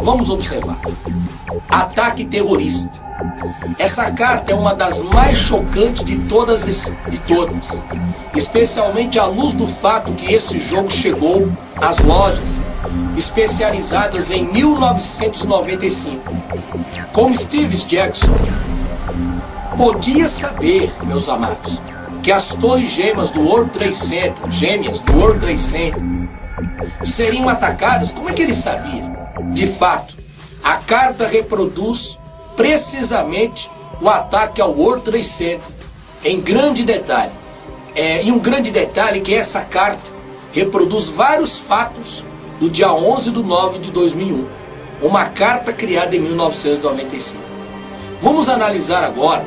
vamos observar. Ataque terrorista. Essa carta é uma das mais chocantes de todas, especialmente à luz do fato que esse jogo chegou às lojas especializadas em 1995. Como Steve Jackson podia saber, meus amados, que as torres gêmeas do World Trade Center seriam atacadas? Como é que ele sabia? De fato, a carta reproduz precisamente o ataque ao World Trade Center em grande detalhe. E um grande detalhe é que essa carta reproduz vários fatos do dia 11/9/2001, uma carta criada em 1995. Vamos analisar agora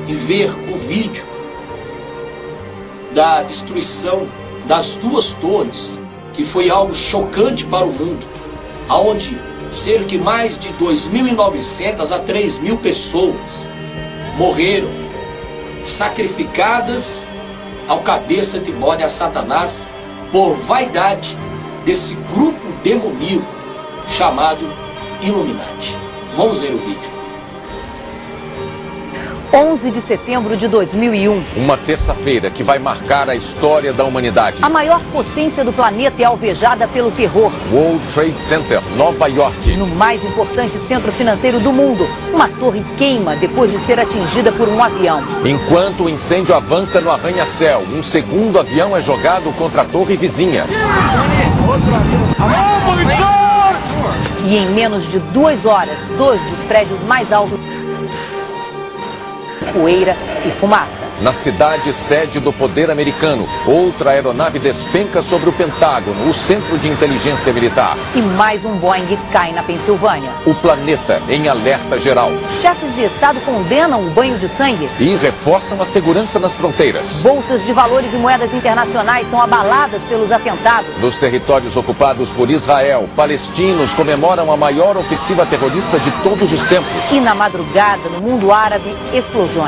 e ver o vídeo da destruição das duas torres, que foi algo chocante para o mundo, aonde cerca de mais de 2.900 a 3.000 pessoas morreram, sacrificadas ao cabeça de bode a Satanás por vaidade desse grupo demoníaco chamado Illuminati. Vamos ver o vídeo. 11 de setembro de 2001. Uma terça-feira que vai marcar a história da humanidade. A maior potência do planeta é alvejada pelo terror. World Trade Center, Nova York. No mais importante centro financeiro do mundo, uma torre queima depois de ser atingida por um avião. Enquanto o incêndio avança no arranha-céu, um segundo avião é jogado contra a torre vizinha. E em menos de 2 horas, 2 dos prédios mais altos, poeira e fumaça. Na cidade sede do poder americano, outra aeronave despenca sobre o Pentágono, o centro de inteligência militar. E mais um Boeing cai na Pensilvânia. O planeta em alerta geral. Chefes de Estado condenam o banho de sangue. E reforçam a segurança nas fronteiras. Bolsas de valores e moedas internacionais são abaladas pelos atentados. Nos territórios ocupados por Israel, palestinos comemoram a maior ofensiva terrorista de todos os tempos. E na madrugada, no mundo árabe, explosões.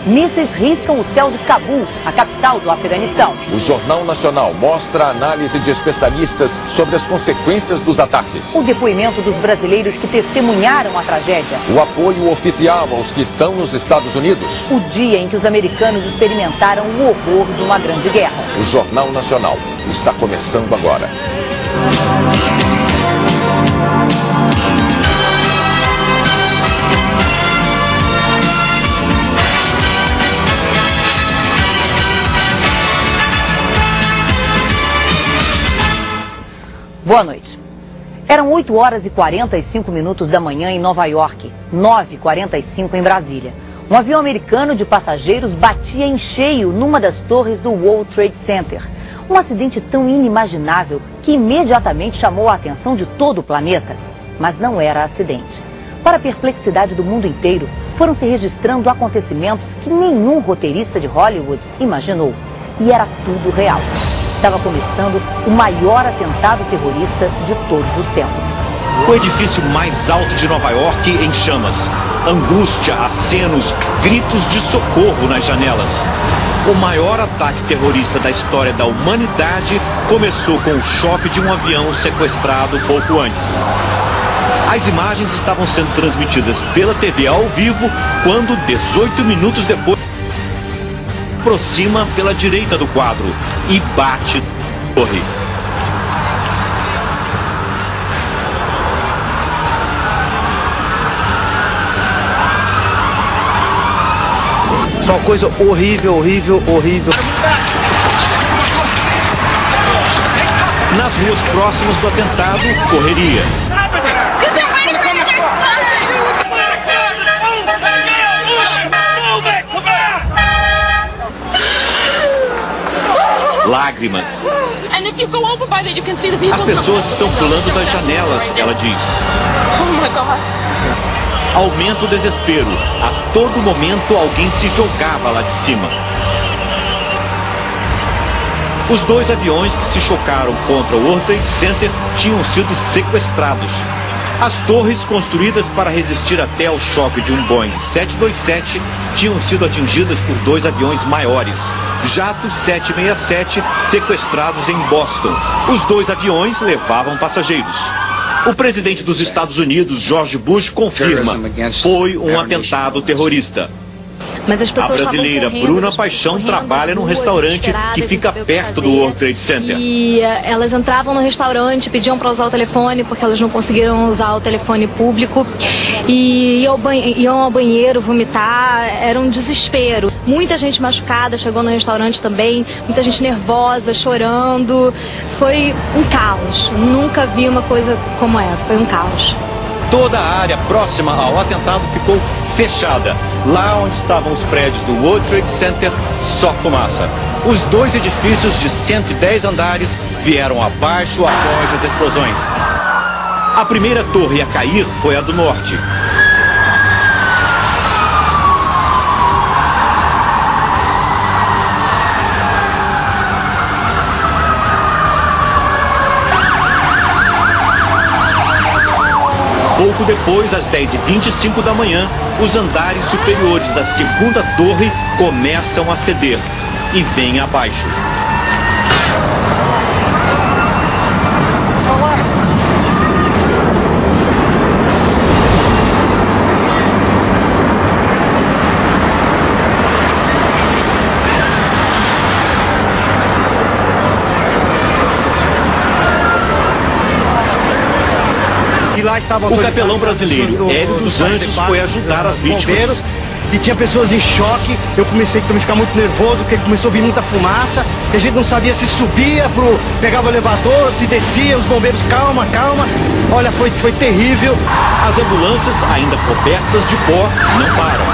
Mísseis riscam o céu de Cabul, a capital do Afeganistão. O Jornal Nacional mostra a análise de especialistas sobre as consequências dos ataques. O depoimento dos brasileiros que testemunharam a tragédia. O apoio oficial aos que estão nos Estados Unidos. O dia em que os americanos experimentaram o horror de uma grande guerra. O Jornal Nacional está começando agora. Boa noite. Eram 8 horas e 45 minutos da manhã em Nova York, 9h45 em Brasília. Um avião americano de passageiros batia em cheio numa das torres do World Trade Center. Um acidente tão inimaginável que imediatamente chamou a atenção de todo o planeta. Mas não era acidente. Para a perplexidade do mundo inteiro, foram se registrando acontecimentos que nenhum roteirista de Hollywood imaginou. E era tudo real. Estava começando o maior atentado terrorista de todos os tempos. O edifício mais alto de Nova York em chamas. Angústia, acenos, gritos de socorro nas janelas. O maior ataque terrorista da história da humanidade começou com o choque de um avião sequestrado pouco antes. As imagens estavam sendo transmitidas pela TV ao vivo quando, 18 minutos depois, aproxima pela direita do quadro e bate na torre. Só uma coisa horrível, horrível, horrível. Nas ruas próximas do atentado, correria. Lágrimas. As pessoas estão pulando das janelas, ela diz. Aumenta o desespero. A todo momento alguém se jogava lá de cima. Os 2 aviões que se chocaram contra o World Trade Center tinham sido sequestrados. As torres construídas para resistir até ao choque de um Boeing 727 tinham sido atingidas por 2 aviões maiores, jatos 767 sequestrados em Boston. Os 2 aviões levavam passageiros. O presidente dos Estados Unidos, George Bush, confirma: foi um atentado terrorista. Mas as pessoas a brasileira Bruna Paixão trabalha num restaurante que fica perto do World Trade Center. E elas entravam no restaurante, pediam para usar o telefone porque elas não conseguiram usar o telefone público. E iam ao banheiro vomitar, era um desespero. Muita gente machucada chegou no restaurante também, muita gente nervosa, chorando. Foi um caos. Nunca vi uma coisa como essa, foi um caos. Toda a área próxima ao atentado ficou fechada. Lá onde estavam os prédios do World Trade Center, só fumaça. Os 2 edifícios de 110 andares vieram abaixo após as explosões. A primeira torre a cair foi a do norte. Pouco depois, às 10h25 da manhã, os andares superiores da segunda torre começam a ceder e vêm abaixo. O capelão brasileiro Hélio dos Anjos foi ajudar as vítimas. E tinha pessoas em choque. Eu comecei também a ficar muito nervoso, porque começou a vir muita fumaça. E a gente não sabia se subia, pegava o elevador, se descia, os bombeiros, calma, calma. Olha, foi terrível. As ambulâncias, ainda cobertas de pó, não param.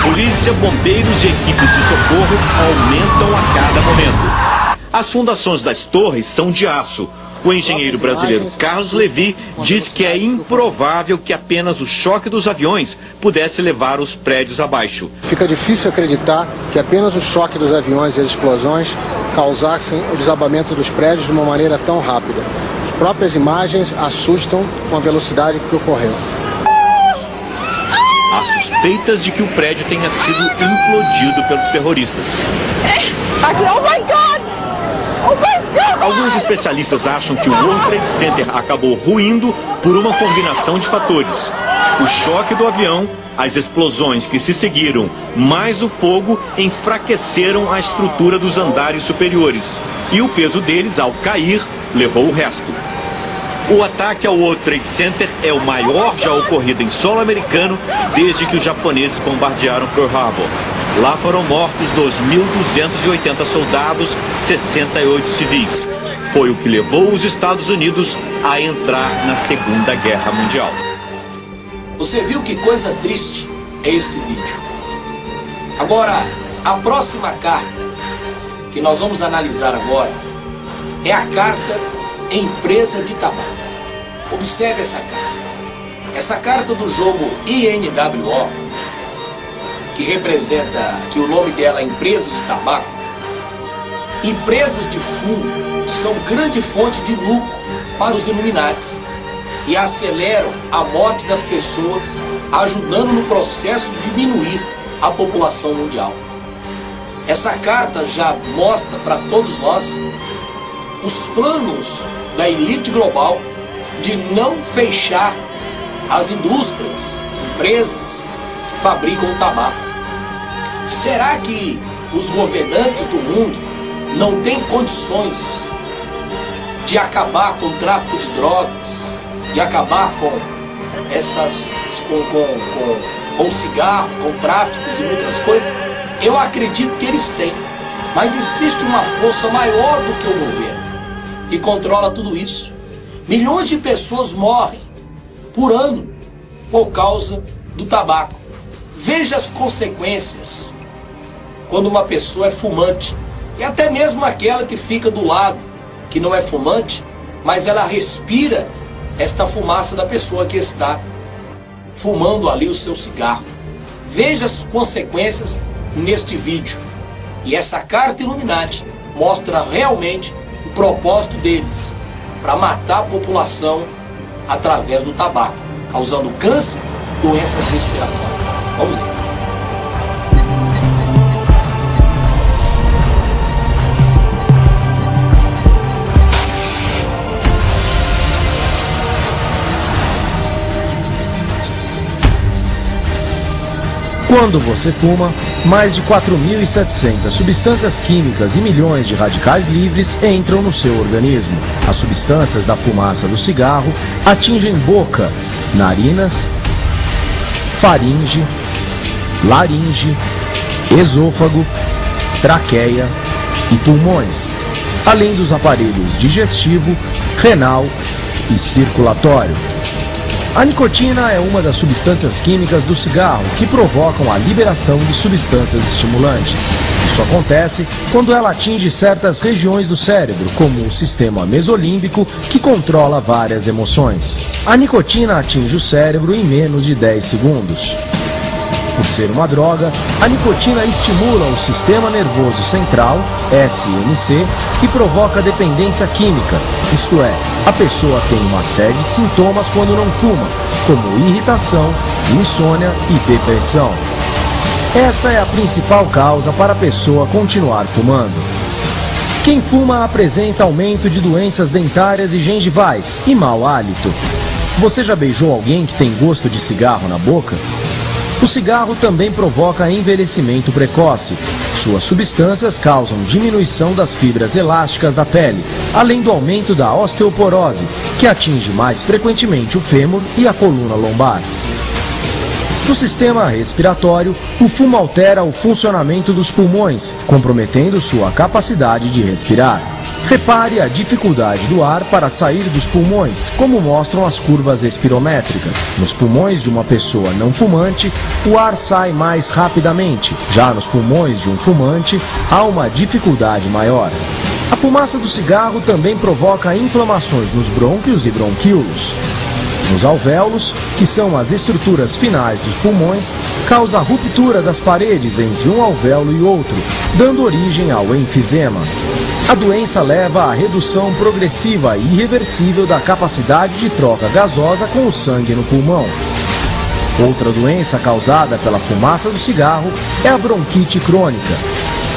Polícia, bombeiros e equipes de socorro aumentam a cada momento. As fundações das torres são de aço. O engenheiro brasileiro Carlos Levi diz que é improvável que apenas o choque dos aviões pudesse levar os prédios abaixo. Fica difícil acreditar que apenas o choque dos aviões e as explosões causassem o desabamento dos prédios de uma maneira tão rápida. As próprias imagens assustam com a velocidade que ocorreu. Há suspeitas de que o prédio tenha sido implodido pelos terroristas. Oh my God! Oh my God! Alguns especialistas acham que o World Trade Center acabou ruindo por uma combinação de fatores. O choque do avião, as explosões que se seguiram, mais o fogo enfraqueceram a estrutura dos andares superiores. E o peso deles, ao cair, levou o resto. O ataque ao World Trade Center é o maior já ocorrido em solo americano desde que os japoneses bombardearam Pearl Harbor. Lá foram mortos 2.280 soldados, 68 civis. Foi o que levou os Estados Unidos a entrar na Segunda Guerra Mundial. Você viu que coisa triste é este vídeo. Agora, a próxima carta que nós vamos analisar agora é a carta Empresa de Tabaco. Observe essa carta. Essa carta do jogo INWO, que representa, que o nome dela é Empresa de Tabaco. Empresas de fumo são grande fonte de lucro para os Illuminatis e aceleram a morte das pessoas, ajudando no processo de diminuir a população mundial. Essa carta já mostra para todos nós os planos da elite global de não fechar as indústrias, empresas que fabricam tabaco. Será que os governantes do mundo não têm condições de acabar com o tráfico de drogas, de acabar com com cigarro, com tráficos e muitas coisas? Eu acredito que eles têm, mas existe uma força maior do que o governo que controla tudo isso. Milhões de pessoas morrem por ano por causa do tabaco. Veja as consequências quando uma pessoa é fumante, e até mesmo aquela que fica do lado, que não é fumante, mas ela respira esta fumaça da pessoa que está fumando ali o seu cigarro. Veja as consequências neste vídeo. E essa carta Illuminati mostra realmente o propósito deles para matar a população através do tabaco, causando câncer, doenças respiratórias. Vamos ver. Quando você fuma, mais de 4.700 substâncias químicas e milhões de radicais livres entram no seu organismo. As substâncias da fumaça do cigarro atingem boca, narinas, faringe, laringe, esôfago, traqueia e pulmões, além dos aparelhos digestivo, renal e circulatório. A nicotina é uma das substâncias químicas do cigarro que provocam a liberação de substâncias estimulantes. Isso acontece quando ela atinge certas regiões do cérebro, como o sistema mesolímbico, que controla várias emoções. A nicotina atinge o cérebro em menos de 10 segundos. Por ser uma droga, a nicotina estimula o sistema nervoso central, SNC, e provoca dependência química, isto é, a pessoa tem uma série de sintomas quando não fuma, como irritação, insônia e depressão. Essa é a principal causa para a pessoa continuar fumando. Quem fuma apresenta aumento de doenças dentárias e gengivais e mau hálito. Você já beijou alguém que tem gosto de cigarro na boca? O cigarro também provoca envelhecimento precoce. Suas substâncias causam diminuição das fibras elásticas da pele, além do aumento da osteoporose, que atinge mais frequentemente o fêmur e a coluna lombar. No sistema respiratório, o fumo altera o funcionamento dos pulmões, comprometendo sua capacidade de respirar. Repare a dificuldade do ar para sair dos pulmões, como mostram as curvas espirométricas. Nos pulmões de uma pessoa não fumante, o ar sai mais rapidamente. Já nos pulmões de um fumante, há uma dificuldade maior. A fumaça do cigarro também provoca inflamações nos brônquios e bronquíolos. Nos alvéolos, que são as estruturas finais dos pulmões, causa a ruptura das paredes entre um alvéolo e outro, dando origem ao enfisema. A doença leva à redução progressiva e irreversível da capacidade de troca gasosa com o sangue no pulmão. Outra doença causada pela fumaça do cigarro é a bronquite crônica.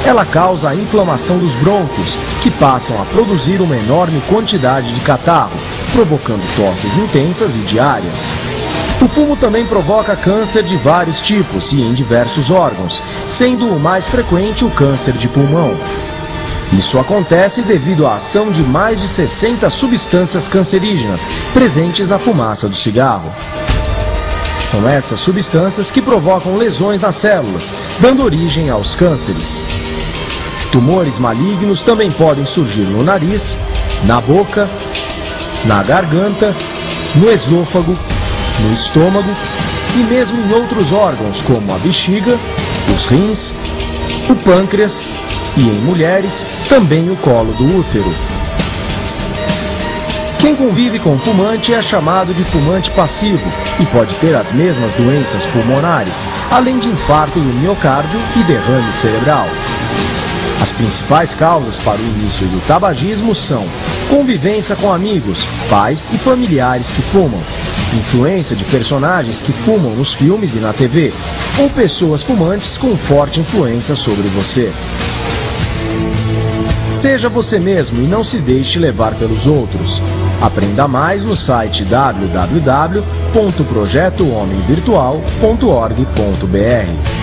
Ela causa a inflamação dos brônquios, que passam a produzir uma enorme quantidade de catarro, provocando tosses intensas e diárias. O fumo também provoca câncer de vários tipos e em diversos órgãos, sendo o mais frequente o câncer de pulmão. Isso acontece devido à ação de mais de 60 substâncias cancerígenas presentes na fumaça do cigarro. São essas substâncias que provocam lesões nas células, dando origem aos cânceres. Tumores malignos também podem surgir no nariz, na boca, na garganta, no esôfago, no estômago e mesmo em outros órgãos como a bexiga, os rins, o pâncreas e, em mulheres, também o colo do útero. Quem convive com fumante é chamado de fumante passivo e pode ter as mesmas doenças pulmonares, além de infarto do miocárdio e derrame cerebral. As principais causas para o início do tabagismo são convivência com amigos, pais e familiares que fumam, influência de personagens que fumam nos filmes e na TV, ou pessoas fumantes com forte influência sobre você. Seja você mesmo e não se deixe levar pelos outros. Aprenda mais no site www.projetohomenvirtual.org.br.